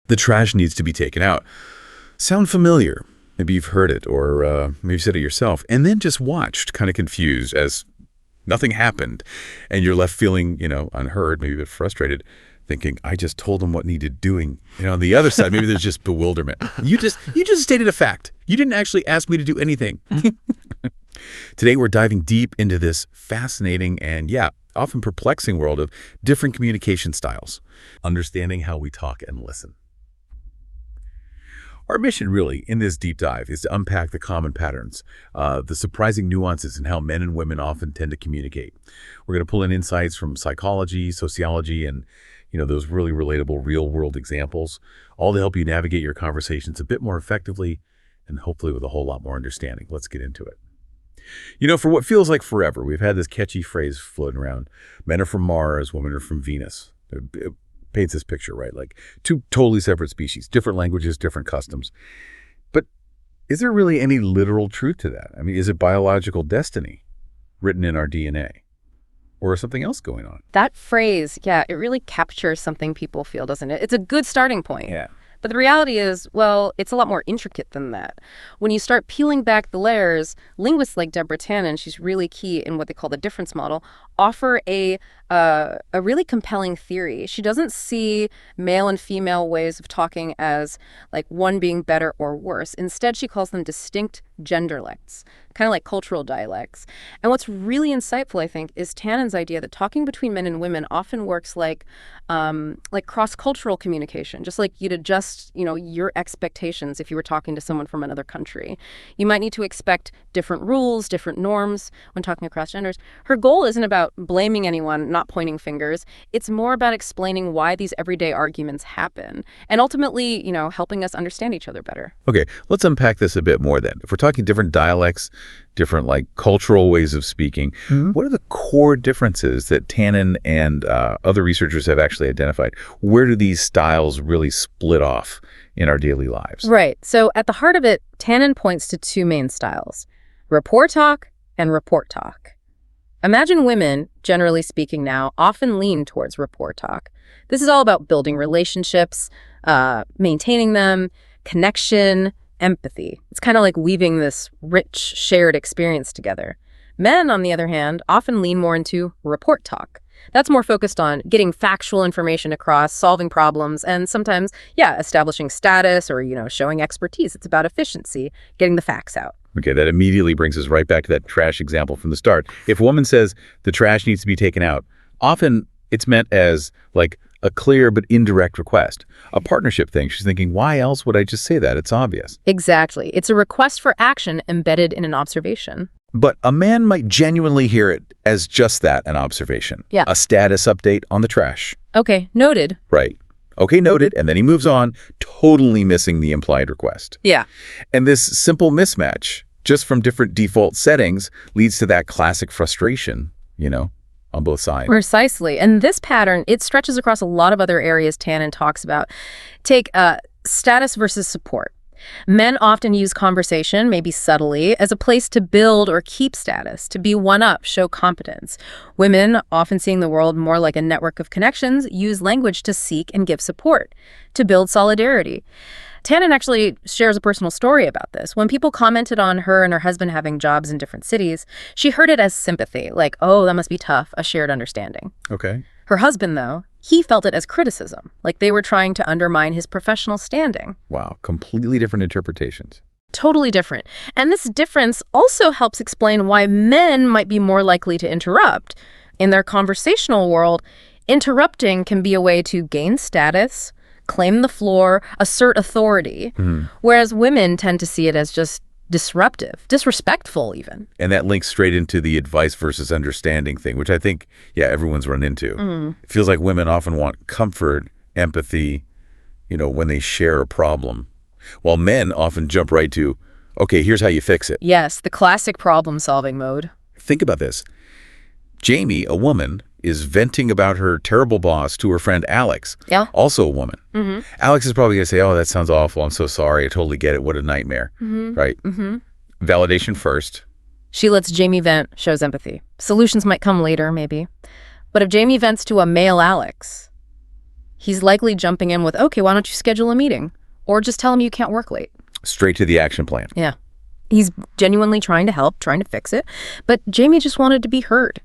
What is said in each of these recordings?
The trash needs to be taken out. Sound familiar? Maybe you've heard it, or maybe you said it yourself, and then just watched, kind of confused as nothing happened, and you're left feeling, unheard, maybe a bit frustrated, thinking, I just told them what needed doing. On the other side, maybe there's just bewilderment. You just stated a fact. You didn't actually ask me to do anything. Today, we're diving deep into this fascinating and, often perplexing world of different communication styles, understanding how we talk and listen. Our mission, really, in this deep dive is to unpack the common patterns, the surprising nuances in how men and women often tend to communicate. We're going to pull in insights from psychology, sociology, and those really relatable real-world examples, all to help you navigate your conversations a bit more effectively and hopefully with a whole lot more understanding. Let's get into it. For what feels like forever, we've had this catchy phrase floating around. Men are from Mars, women are from Venus. It paints this picture, right? Like two totally separate species, different languages, different customs. But is there really any literal truth to that? I mean, is it biological destiny written in our DNA? Or is something else going on? That phrase, it really captures something people feel, doesn't it? It's a good starting point. Yeah. But the reality is, it's a lot more intricate than that. When you start peeling back the layers, linguists like Deborah Tannen, she's really key in what they call the difference model, offer a really compelling theory. She doesn't see male and female ways of talking as like one being better or worse. Instead, she calls them distinct genderlects, kind of like cultural dialects. And what's really insightful, I think, is Tannen's idea that talking between men and women often works like cross-cultural communication, just like you'd adjust, your expectations if you were talking to someone from another country. You might need to expect different rules, different norms when talking across genders. Her goal isn't about blaming anyone, not pointing fingers. It's more about explaining why these everyday arguments happen and ultimately, helping us understand each other better. Okay, let's unpack this a bit more then. If we're talking different dialects, different cultural ways of speaking, what are the core differences that Tannen and other researchers have actually identified? Where do these styles really split off in our daily lives? Right. So at the heart of it, Tannen points to two main styles: rapport talk and report talk. Imagine women, generally speaking now, often lean towards rapport talk. This is all about building relationships, maintaining them, connection, empathy. It's kind of like weaving this rich, shared experience together. Men, on the other hand, often lean more into report talk. That's more focused on getting factual information across, solving problems, and sometimes, establishing status or, showing expertise. It's about efficiency, getting the facts out. Okay, that immediately brings us right back to that trash example from the start. If a woman says the trash needs to be taken out, often it's meant as a clear but indirect request, a partnership thing. She's thinking, why else would I just say that? It's obvious. Exactly. It's a request for action embedded in an observation. But a man might genuinely hear it as just that, an observation. Yeah. A status update on the trash. Okay, noted. Right. Okay, noted. And then he moves on, totally missing the implied request. Yeah. And this simple mismatch, just from different default settings, leads to that classic frustration, on both sides. Precisely. And this pattern, it stretches across a lot of other areas Tannen talks about. Take status versus support. Men often use conversation, maybe subtly, as a place to build or keep status, to be one up, show competence. Women, often seeing the world more like a network of connections, use language to seek and give support, to build solidarity. Tannen actually shares a personal story about this. When people commented on her and her husband having jobs in different cities, she heard it as sympathy, like, oh, that must be tough, a shared understanding. Okay. Her husband, though, he felt it as criticism, like they were trying to undermine his professional standing. Wow, completely different interpretations. Totally different. And this difference also helps explain why men might be more likely to interrupt. In their conversational world, interrupting can be a way to gain status, claim the floor, assert authority, whereas women tend to see it as just disruptive, disrespectful even. And that links straight into the advice versus understanding thing, which I think, everyone's run into. It feels like women often want comfort, empathy, when they share a problem, while men often jump right to, okay, here's how you fix it. Yes, the classic problem-solving mode. Think about this. Jamie, a woman, is venting about her terrible boss to her friend Alex, also a woman. Alex is probably going to say, oh, that sounds awful. I'm so sorry. I totally get it. What a nightmare. Right? Validation first. She lets Jamie vent, shows empathy. Solutions might come later, maybe. But if Jamie vents to a male Alex, He's likely jumping in with, okay, why don't you schedule a meeting? Or just tell him you can't work late. Straight to the action plan. Yeah. He's genuinely trying to help, trying to fix it. But Jamie just wanted to be heard,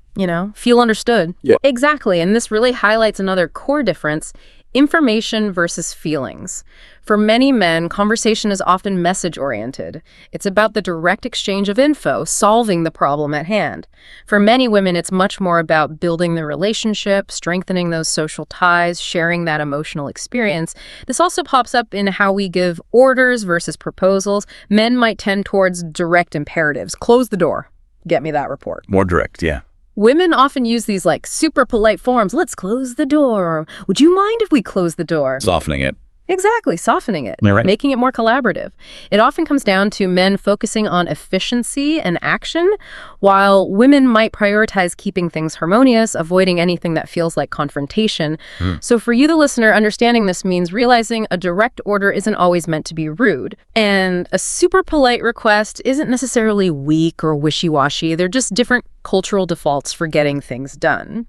feel understood. Yeah. Exactly. And this really highlights another core difference: information versus feelings. For many men, conversation is often message-oriented. It's about the direct exchange of info, solving the problem at hand. For many women, it's much more about building the relationship, strengthening those social ties, sharing that emotional experience. This also pops up in how we give orders versus proposals. Men might tend towards direct imperatives. Close the door. Get me that report. More direct, yeah. Women often use these super polite forms. Let's close the door. Would you mind if we close the door? Softening it. Exactly, softening it, Right. Making it more collaborative. It often comes down to men focusing on efficiency and action, while women might prioritize keeping things harmonious, avoiding anything that feels like confrontation. So for you, the listener, understanding this means realizing a direct order isn't always meant to be rude, and a super polite request isn't necessarily weak or wishy-washy. They're just different cultural defaults for getting things done.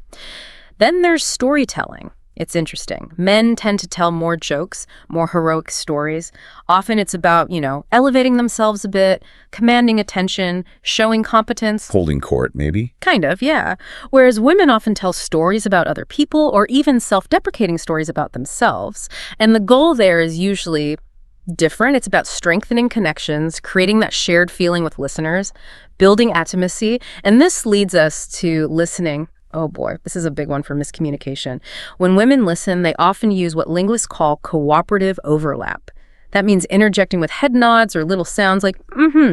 Then there's storytelling. It's interesting. Men tend to tell more jokes, more heroic stories. Often it's about, elevating themselves a bit, commanding attention, showing competence. Holding court, maybe? Kind of, yeah. Whereas women often tell stories about other people or even self-deprecating stories about themselves. And the goal there is usually different. It's about strengthening connections, creating that shared feeling with listeners, building intimacy. And this leads us to listening. Oh boy, this is a big one for miscommunication. When women listen, they often use what linguists call cooperative overlap. That means interjecting with head nods or little sounds like,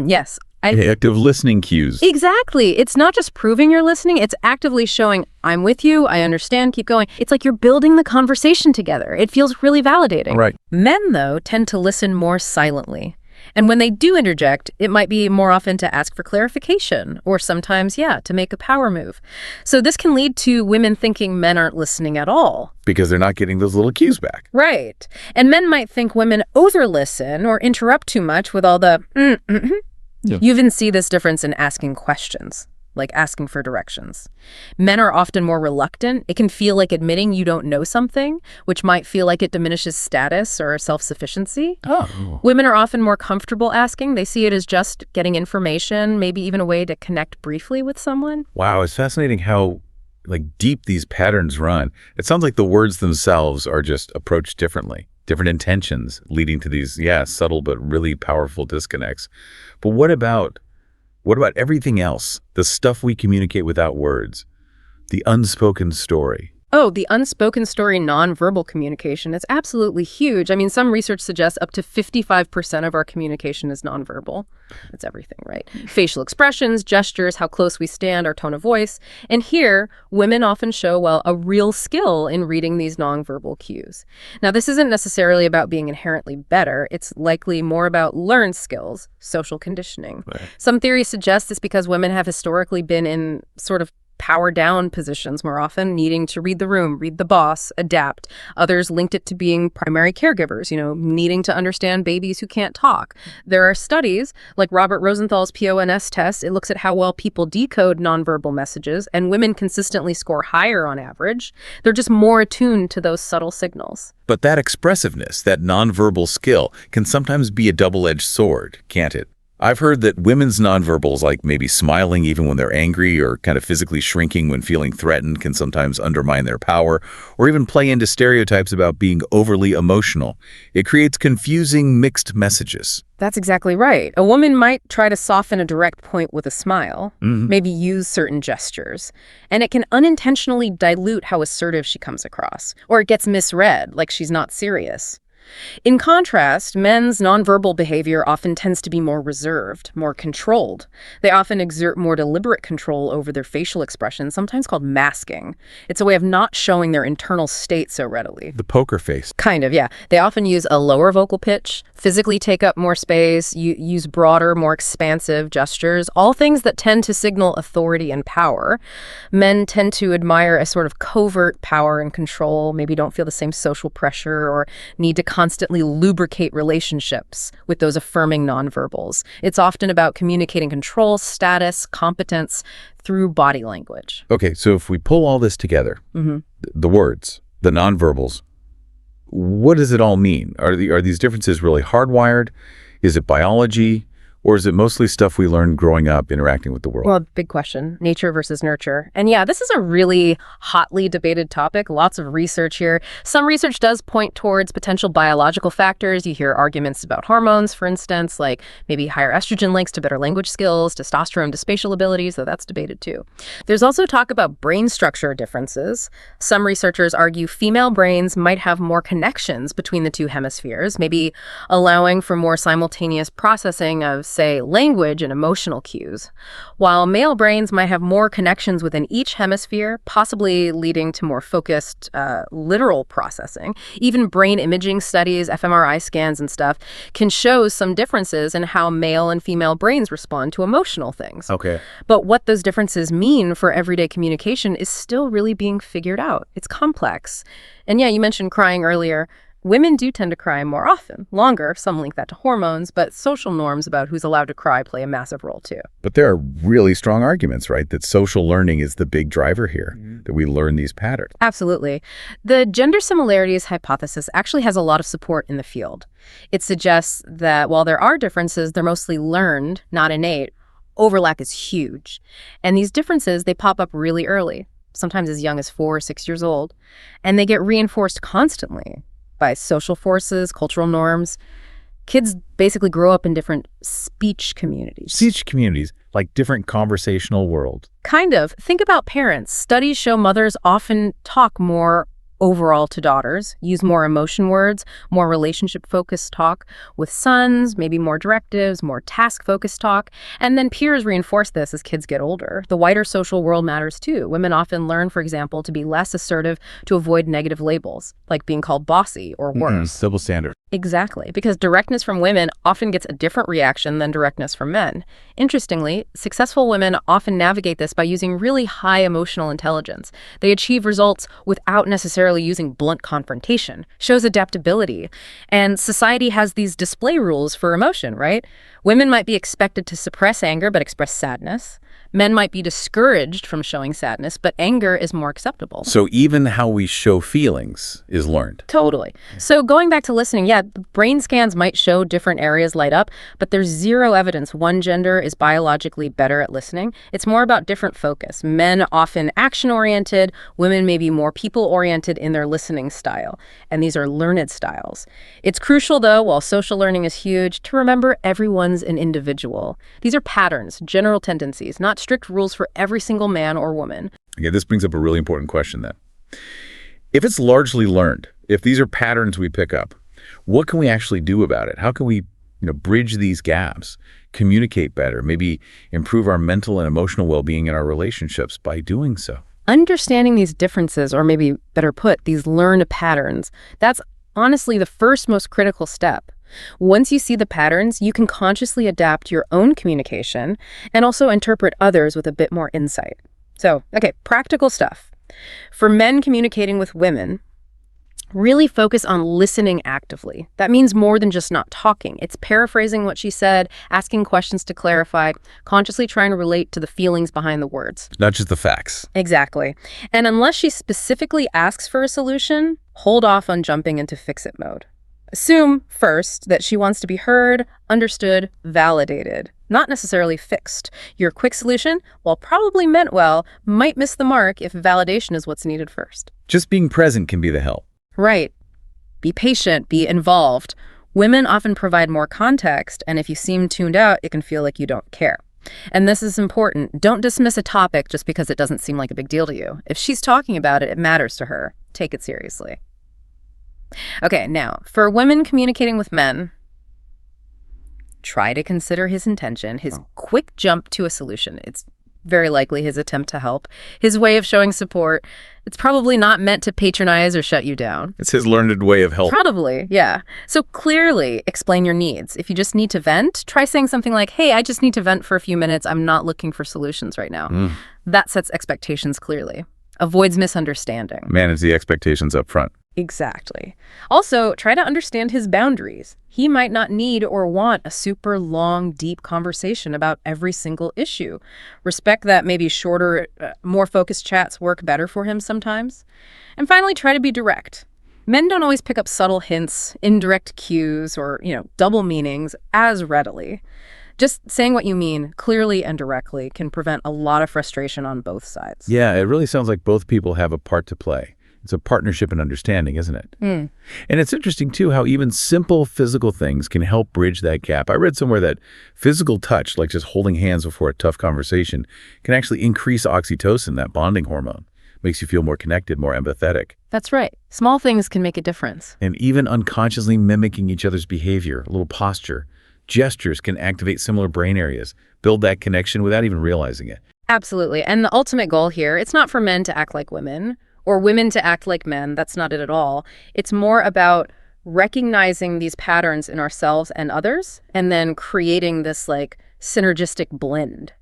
yes. Active listening cues. Exactly. It's not just proving you're listening, it's actively showing, I'm with you, I understand, keep going. It's like you're building the conversation together. It feels really validating. Right. Men, though, tend to listen more silently. And when they do interject, it might be more often to ask for clarification or sometimes, to make a power move. So this can lead to women thinking men aren't listening at all. Because they're not getting those little cues back. Right. And men might think women over-listen or interrupt too much with all the Yeah. You even see this difference in asking questions, like asking for directions. Men are often more reluctant. It can feel like admitting you don't know something, which might feel like it diminishes status or self-sufficiency. Oh. Women are often more comfortable asking. They see it as just getting information, maybe even a way to connect briefly with someone. Wow, it's fascinating how deep these patterns run. It sounds like the words themselves are just approached differently. Different intentions leading to these, subtle but really powerful disconnects. But what about everything else? The stuff we communicate without words, the unspoken story. Oh, the unspoken story nonverbal communication. It's absolutely huge. I mean, some research suggests up to 55% of our communication is nonverbal. That's everything, right? Facial expressions, gestures, how close we stand, our tone of voice. And here, women often show, a real skill in reading these nonverbal cues. Now, this isn't necessarily about being inherently better. It's likely more about learned skills, social conditioning. Right. Some theories suggest it's because women have historically been in sort of power down positions more often, needing to read the room, read the boss, adapt. Others linked it to being primary caregivers, needing to understand babies who can't talk. There are studies like Robert Rosenthal's PONS test. It looks at how well people decode nonverbal messages, and women consistently score higher on average. They're just more attuned to those subtle signals. But that expressiveness, that nonverbal skill, can sometimes be a double-edged sword, can't it? I've heard that women's nonverbals, like maybe smiling even when they're angry or kind of physically shrinking when feeling threatened, can sometimes undermine their power or even play into stereotypes about being overly emotional. It creates confusing, mixed messages. That's exactly right. A woman might try to soften a direct point with a smile, maybe use certain gestures, and it can unintentionally dilute how assertive she comes across, or it gets misread, like she's not serious. In contrast, men's nonverbal behavior often tends to be more reserved, more controlled. They often exert more deliberate control over their facial expressions, sometimes called masking. It's a way of not showing their internal state so readily. The poker face. Kind of, yeah. They often use a lower vocal pitch, physically take up more space, use broader, more expansive gestures, all things that tend to signal authority and power. Men tend to admire a sort of covert power and control, maybe don't feel the same social pressure or need to constantly lubricate relationships with those affirming nonverbals. It's often about communicating control, status, competence through body language. Okay, so if we pull all this together, the words, the nonverbals, what does it all mean? Are these differences really hardwired? Is it biology? Or is it mostly stuff we learned growing up interacting with the world? Well, big question. Nature versus nurture. And yeah, this is a really hotly debated topic. Lots of research here. Some research does point towards potential biological factors. You hear arguments about hormones, for instance, like maybe higher estrogen links to better language skills, testosterone to spatial abilities, so that's debated too. There's also talk about brain structure differences. Some researchers argue female brains might have more connections between the two hemispheres, maybe allowing for more simultaneous processing of, say, language and emotional cues, while male brains might have more connections within each hemisphere, possibly leading to more focused literal processing. Even brain imaging studies, fMRI scans and stuff, can show some differences in how male and female brains respond to emotional things. Okay. But what those differences mean for everyday communication is still really being figured out. It's complex. And yeah, you mentioned crying earlier. Women do tend to cry more often, longer. Some link that to hormones, but social norms about who's allowed to cry play a massive role too. But there are really strong arguments, right, that social learning is the big driver here, that we learn these patterns. Absolutely. The gender similarities hypothesis actually has a lot of support in the field. It suggests that while there are differences, they're mostly learned, not innate. Overlap is huge. And these differences, they pop up really early, sometimes as young as 4 or 6 years old, and they get reinforced constantly by social forces, cultural norms. Kids basically grow up in different speech communities. Speech communities, like different conversational worlds. Kind of. Think about parents. Studies show mothers often talk more overall to daughters, use more emotion words, more relationship-focused talk with sons, maybe more directives, more task-focused talk. And then peers reinforce this as kids get older. The wider social world matters too. Women often learn, for example, to be less assertive to avoid negative labels, like being called bossy or worse. Double standard. Exactly, because directness from women often gets a different reaction than directness from men. Interestingly, successful women often navigate this by using really high emotional intelligence. They achieve results without necessarily using blunt confrontation. Shows adaptability. And society has these display rules for emotion, right? Women might be expected to suppress anger but express sadness. Men might be discouraged from showing sadness, but anger is more acceptable. So even how we show feelings is learned. Totally. So going back to listening, yeah, brain scans might show different areas light up, but there's zero evidence one gender is biologically better at listening. It's more about different focus. Men often action-oriented, women may be more people-oriented in their listening style. And these are learned styles. It's crucial, though, while social learning is huge, to remember everyone's an individual. These are patterns, general tendencies, not strict rules for every single man or woman. Okay, this brings up a really important question then. If it's largely learned, if these are patterns we pick up, what can we actually do about it? How can we, bridge these gaps, communicate better, maybe improve our mental and emotional well-being in our relationships by doing so? Understanding these differences, or maybe better put, these learned patterns, that's honestly the first most critical step. Once you see the patterns, you can consciously adapt your own communication and also interpret others with a bit more insight. So, okay, practical stuff. For men communicating with women, really focus on listening actively. That means more than just not talking. It's paraphrasing what she said, asking questions to clarify, consciously trying to relate to the feelings behind the words. Not just the facts. Exactly. And unless she specifically asks for a solution, hold off on jumping into fix-it mode. Assume, first, that she wants to be heard, understood, validated, not necessarily fixed. Your quick solution, while probably meant well, might miss the mark if validation is what's needed first. Just being present can be the help. Right. Be patient, be involved. Women often provide more context, and if you seem tuned out, it can feel like you don't care. And this is important. Don't dismiss a topic just because it doesn't seem like a big deal to you. If she's talking about it, it matters to her. Take it seriously. Okay, now, for women communicating with men, try to consider his intention, his quick jump to a solution. It's very likely his attempt to help, his way of showing support. It's probably not meant to patronize or shut you down. It's his learned way of help. Probably, yeah. So clearly explain your needs. If you just need to vent, try saying something like, hey, I just need to vent for a few minutes. I'm not looking for solutions right now. That sets expectations clearly. Avoids misunderstanding. Manage the expectations up front. Exactly. Also, try to understand his boundaries. He might not need or want a super long, deep conversation about every single issue. Respect that maybe shorter, more focused chats work better for him sometimes. And finally, try to be direct. Men don't always pick up subtle hints, indirect cues, or, double meanings as readily. Just saying what you mean clearly and directly can prevent a lot of frustration on both sides. Yeah, it really sounds like both people have a part to play. It's a partnership and understanding, isn't it? And it's interesting, too, how even simple physical things can help bridge that gap. I read somewhere that physical touch, like just holding hands before a tough conversation, can actually increase oxytocin, that bonding hormone. Makes you feel more connected, more empathetic. That's right. Small things can make a difference. And even unconsciously mimicking each other's behavior, a little posture, gestures can activate similar brain areas, build that connection without even realizing it. Absolutely. And the ultimate goal here, it's not for men to act like women or women to act like men. That's not it at all. It's more about recognizing these patterns in ourselves and others and then creating this synergistic blend.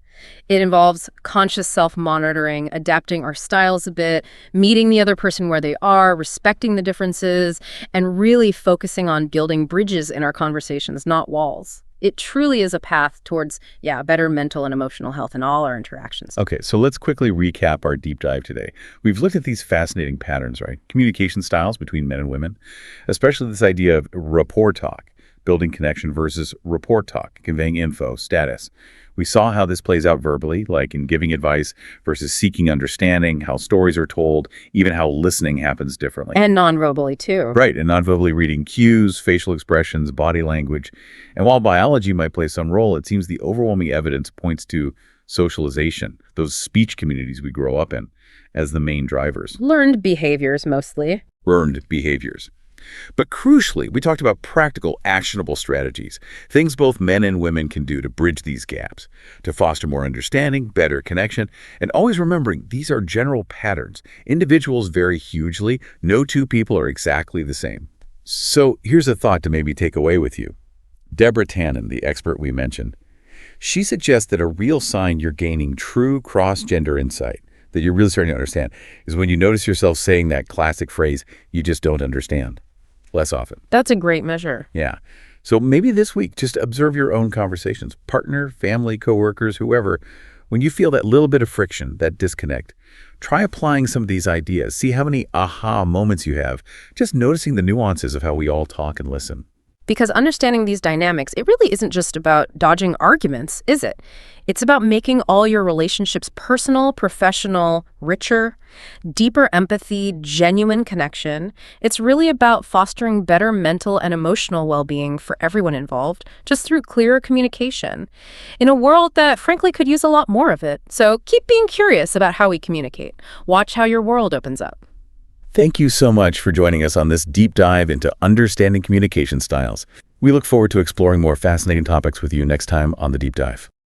It involves conscious self-monitoring, adapting our styles a bit, meeting the other person where they are, respecting the differences, and really focusing on building bridges in our conversations, not walls. It truly is a path towards, better mental and emotional health in all our interactions. Okay, so let's quickly recap our deep dive today. We've looked at these fascinating patterns, right? Communication styles between men and women, especially this idea of rapport talk, building connection versus report talk, conveying info, status. We saw how this plays out verbally, like in giving advice versus seeking understanding, how stories are told, even how listening happens differently. And non-verbally, too. Right, and non-verbally reading cues, facial expressions, body language. And while biology might play some role, it seems the overwhelming evidence points to socialization, those speech communities we grow up in, as the main drivers. Learned behaviors, mostly. Learned behaviors. But crucially, we talked about practical, actionable strategies, things both men and women can do to bridge these gaps, to foster more understanding, better connection, and always remembering these are general patterns. Individuals vary hugely. No two people are exactly the same. So here's a thought to maybe take away with you. Deborah Tannen, the expert we mentioned, she suggests that a real sign you're gaining true cross-gender insight, that you're really starting to understand, is when you notice yourself saying that classic phrase, "you just don't understand," less often. That's a great measure. Yeah. So maybe this week, just observe your own conversations, partner, family, coworkers, whoever. When you feel that little bit of friction, that disconnect, try applying some of these ideas. See how many aha moments you have, just noticing the nuances of how we all talk and listen. Because understanding these dynamics, it really isn't just about dodging arguments, is it? It's about making all your relationships personal, professional, richer, deeper empathy, genuine connection. It's really about fostering better mental and emotional well-being for everyone involved, just through clearer communication, in a world that frankly could use a lot more of it. So keep being curious about how we communicate. Watch how your world opens up. Thank you so much for joining us on this deep dive into understanding communication styles. We look forward to exploring more fascinating topics with you next time on The Deep Dive.